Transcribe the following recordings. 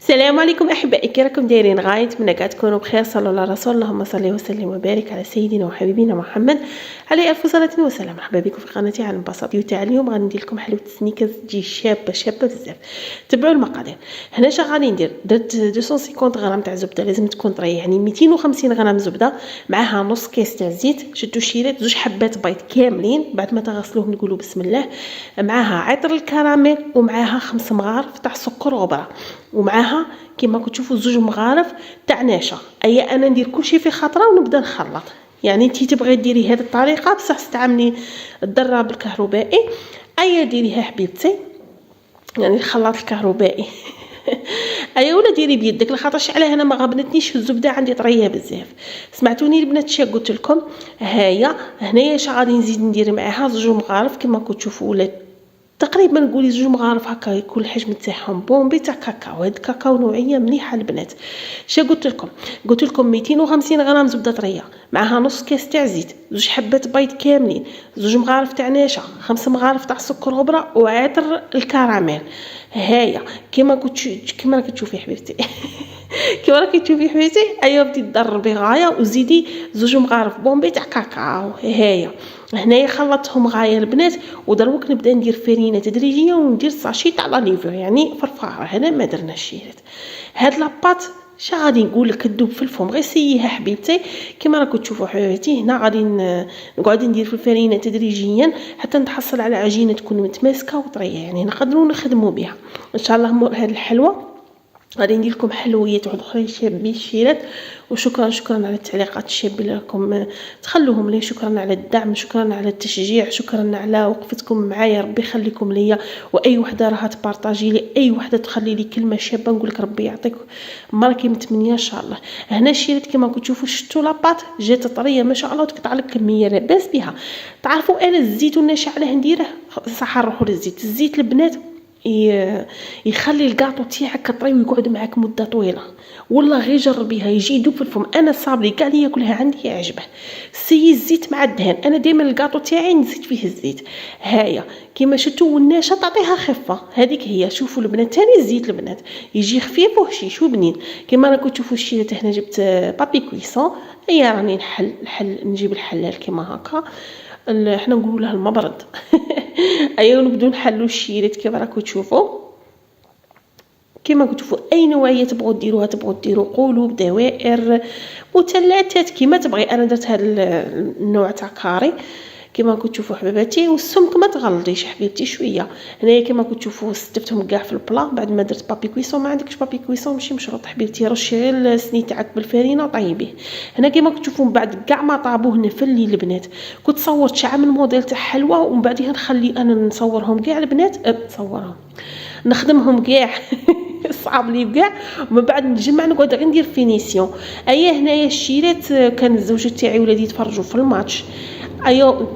السلام عليكم احبائي، كي راكم دايرين؟ غاية نتمنى كاع تكونوا بخير. صلوا على رسول اللهم صل وسلم وبارك على سيدنا وحبيبنا محمد عليه الف صلاه وسلام. مرحبا بكم في قناتي عن البساط. تاع اليوم غادي ندير لكم حلوه سنيكرز تجي شابه بزاف. تبعوا المقادير. هنا شا غادي ندير؟ درت 250 غرام تاع زبده، لازم تكون طريه، يعني 250 غرام زبده، معها نص كيس تاع زيت، شدوا شيرات، زوج حبات بيض كاملين بعد ما تغسلوهم نقولوا بسم الله، معها عطر الكراميل، ومعها 5 مغارف تاع سكر غبره، ومعها كما كتشوفوا زوج مغارف تاع نشا. انا ندير كلشي في خطره ونبدا نخلط. يعني انتي تبغي ديري هذه الطريقه بصح استعملي الضراب الكهربائي، ديريها حبيبتي، يعني الخلاط الكهربائي ولا ديري بيدك، لخاطرش علاه انا ما غبنتنيش الزبده عندي طريه بزاف. سمعتوني البنات شا قلت لكم؟ هنايا اش غادي نزيد ندير معاها زوج مغارف كما كتشوفوا، ولا تقريبا نقولي زوج مغارف هكا، يكون الحجم تاعهم بومبي تاع كاكاو. هاد الكاكاو نوعيه مليحه البنات. شا قلت لكم 250 غرام زبده طريه، معها نص كاس تاع زيت، زوج حبات بيض كاملين، زوج مغارف تاع نشا، 5 مغارف تاع سكر غبره، وعطر الكراميل. كما راكي تشوفي حبيبتي كما راكي تشوفي حبيبتي. بدي تضربي غايه وزيدي زوج مغارف بومبي تاع كاكاو. هنايا خلطتهم غايه البنات، ودروك نبدا ندير فرينه تدريجيا، وندير ساشي تاع لانيفور يعني فرفاره. هنا ما درناش شيرات. هاد لاباط شا غادي نقول لك تذوب في الفم، غير سييها حبيبتي كما راكم تشوفوا حبيبتي. هنا غادي نقعد ندير في الفرينه تدريجيا حتى نتحصل على عجينه تكون متماسكه وطريه، يعني نقدروا نخدموا بها ان شاء الله. هاد الحلوه غادي ندير لكم حلويات اخرى شابين الشيرات. وشكرا على التعليقات الشابين اللي راكم تخلوهم لي. شكرا على الدعم، شكرا على التشجيع، شكرا على وقفتكم معايا. ربي يخليكم ليا، واي وحده راها تبارطاجي لي، اي وحده تخلي لي كلمه شابه، نقول لك ربي يعطيك ما راكي متمنيه ان شاء الله. هنا الشيرات كما كتشوفوا شفتوا لاباط جات طريه ما شاء الله، وتقطع لك كميه لاباس بها. تعرفوا انا الزيت والنشا علاه نديره؟ صح نروحوا للزيت. الزيت البنات يخلي الكاطو تاعك طري ويقعد معك مده طويله. والله غير جربيها، يجي يذوب في الفم. انا صابري كاع اللي ياكلها عندي يعجبه. سي الزيت مع الدهن، انا دائما الكاطو تاعي نزيد فيه الزيت. كيما شفتوا، والنشا تعطيها خفه. هذيك هي. شوفوا البنات، ثاني الزيت البنات يجي خفيف وهشيش وبنين. كيما راكم تشوفوا الشيرات، هنا جبت بابي كويسون. راني نجيب الحلال كيما هكا، احنا نقولوا له المبرد ونبدو نحلوا الشيرات كيما راكم تشوفوا. كما كتشوفوا اي نوعيه تبغوا ديروا قلوب، دوائر، مثلثات، كما تبغي. انا درت هذا النوع تاع كاري كما كتشوفوا حبيباتي. والسمك ما تغلطيش حبيبتي شويه. هنايا كما كتشوفوا استفتهم كاع في البلا. بعد ما درت بابي كويسون، ما عندكش بابي كويسون ماشي مشروط حبيبتي، رشي غير السني تاعك بالفرينه وطيبيه. هنا كما كتشوفوا من بعد كاع ما طابوه نفلي البنات. كنت صورت شحال من موديل تاع حلوه، ومن بعدها نخلي انا نصورهم كاع البنات، نخدمهم كاع صعب لي كاع، ومن بعد نجمع نقعد غير ندير فينيسيون. هنايا الشيرات كان الزوج تاعي ولادي يتفرجوا في الماتش.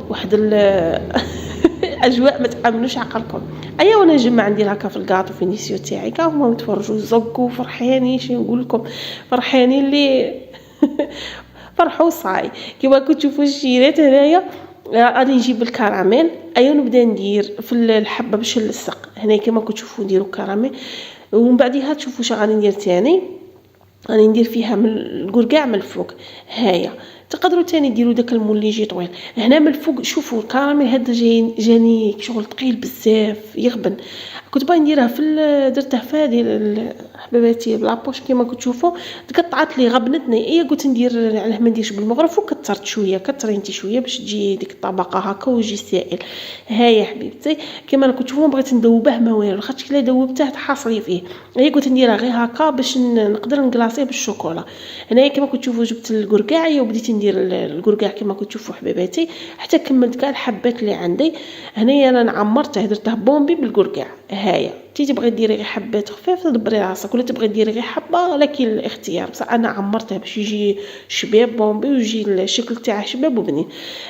واحد الاجواء ما تامنوش عقلكم. وانا نجمع ندير هكا في الكاطو فينيسيون تاعي، كاع هما يتفرجوا زقوا فرحانين. شنو نقول لكم؟ فرحانين اللي فرحوا صاي. كيما كتشوفوا الشيرات هنايا غادي نجيب الكراميل. نبدا ندير في الحبه باش نلصق. هنا كما كتشوفوا نديروا كراميل، ومن بعدها تشوفوا شنو غادي ندير ثاني. غادي ندير فيها من الكركاع من الفوق. تقدروا ثاني ديروا داك المول اللي يجي طويل. هنا من الفوق شوفوا الكراميل هذا جاني شغل ثقيل بزاف يغبن. كنت باغي نديرها درته في هذه حبيباتي لابوش كما كتشوفوا. تقطعت لي غبنتني. قلت ندير علاه ما نديرش بالمغرف، وكثرت شويه. كثري انت شويه باش تجي ديك الطبقه هكا ويجي سائل. يا حبيبتي كما راكم تشوفوا بغيت ندوبه ما والو، خاطر كلا دوبته تحاصلي فيه. قلت نديرها غير هكا باش نقدر نكلاصيه بالشوكولا. هنايا كما كتشوفوا جبت الكركاع وبديت ندير الكركاع كما كتشوفوا حبيباتي حتى كملت كاع الحبات اللي عندي. هنايا انا عمرته درته بومبي بالكركاع. تي تبغي ديري غير حبات خفيف تدبري راسك، ولا تبغي ديري غير حبه، لكن الاختيار. بصح انا عمرته باش يجي شباب بومبي ويجي الشكل تاعه شباب وبنين.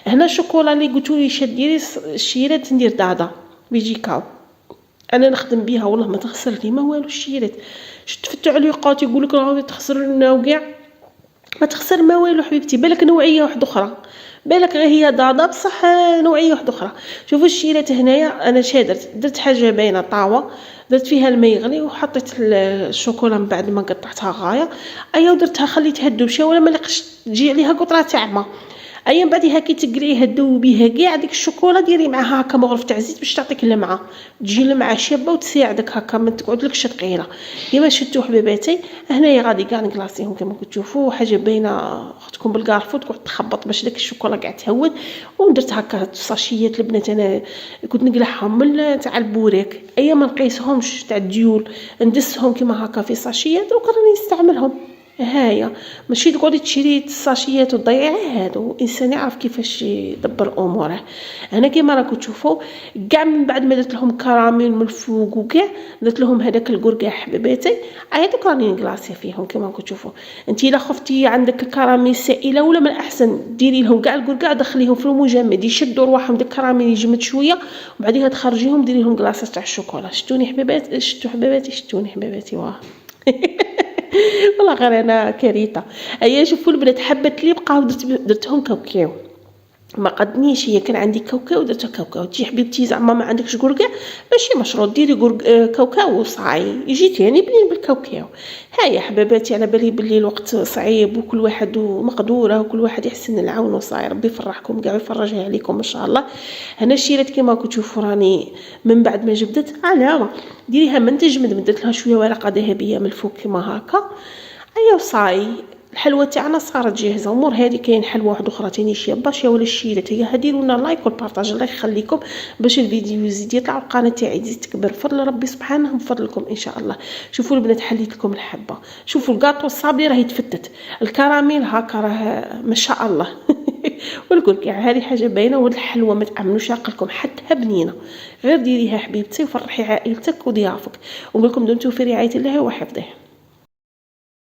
هنا الشوكولا اللي قلتوا لي شديري الشيرات ندير دادا بيجي كاو. انا نخدم بها والله ما تخسر لي ما والو الشيرات. شفت في التعليقات يقولك راه تخسر لنا وكاع. ما تخسر ما والو حبيبتي، بالك نوعيه واحده اخرى بالك غير هي ضاضه بصح نوعيه واحده اخرى. شوفوا الشيلات هنايا انا درت حاجه باينه طاوه، درت فيها الماء يغلي وحطيت الشوكولا من بعد ما قطعتها غايه، ايا ودرتها خليتها تذوب شويه ولا ما لقش تجي عليها قطره تاع ما، ايا من بعدها كي تقليها تذوبيها كاع ديك الشوكولا ديري معاها هكا مغرف تاع زيت باش تعطيك اللمعه، تجي اللمعه شابه وتساعدك هكا ما تقعدلكش ثقيله. كيما شفتوا حبيباتي هنايا غادي كاع نكلاصيهم كما كتشوفوا، حاجه باينه اختكم بالكارفو تقعد تخبط باش داك الشوكولا كاع تهود. ودرت هكا ساشيات البنات انا كنت نقلعهم من تاع البوراك، ايا ما نقيسهمش تاع الديول ندسهم كيما هكا في ساشيات وكراني نستعملهم. هايا ماشي تقعدي تشري الساشيات وتضيعي، هادو الانسان يعرف كيفاش يدبر اموره. انا كيما راكم تشوفوا كاع من بعد ما درت لهم كراميل من الفوق وكاع درت لهم هذاك الكركاع حبيباتي، دوك راني نكلاصي فيهم كيما راكم تشوفوا. انت الا خفتي عندك الكراميل سائله ولا من الاحسن ديري لهم كاع الكركاع دخليهم في المجمد يشدوا رواحهم داك الكراميل يجمد شويه وبعديها تخرجيهم ديري لهم كلاصه تاع الشوكولا. شتوني حبيبات شتوني حبيباتي واه والله غير انا كريته. ايا شوفوا البنات حبت لي بقاو درتهم كاوكاو، ما قدنيش هي كان عندي كاوكاو درت كاوكاو. تي حبيبتي زعما ما عندكش كركاع ماشي مشروط ديري كاوكاو وصاي يجي تاني بنين بالكاوكاو. هيا حبيباتي على بالي باللي الوقت صعيب وكل واحد ومقدوره وكل واحد يحسن العون وصاي، ربي يفرحكم كاع ويفرجها عليكم ان شاء الله. هنا الشيرات كما كتشوفوا راني من بعد ما جبدت على ديريها من تجمد درت لها شويه ورقه ذهبيه من الفوق كما هكا. ايا وصاي الحلوه تاعنا صارت جاهزه. امور هذه كاين حلوه واحده اخرى تاني شابه ولا الشيلات هي ديروا لنا لايك والبارطاج الله يخليكم باش الفيديو يزيد يطلع والقناه تاعي تزيد تكبر بفضل ربي سبحانه وبفضلكم ان شاء الله. شوفوا البنات حليت لكم الحبه، شوفوا الكاطو الصابلي راه يتفتت، الكراميل هكا راه ما شاء الله والكركاع هذه حاجه باينه، والحلوه ما تامنوش عقلكم حتى بنينه. غير ديريها حبيبتي وفرحي عائلتك وضيافك، ونقول لكم دمتم في رعايه الله وحفظه.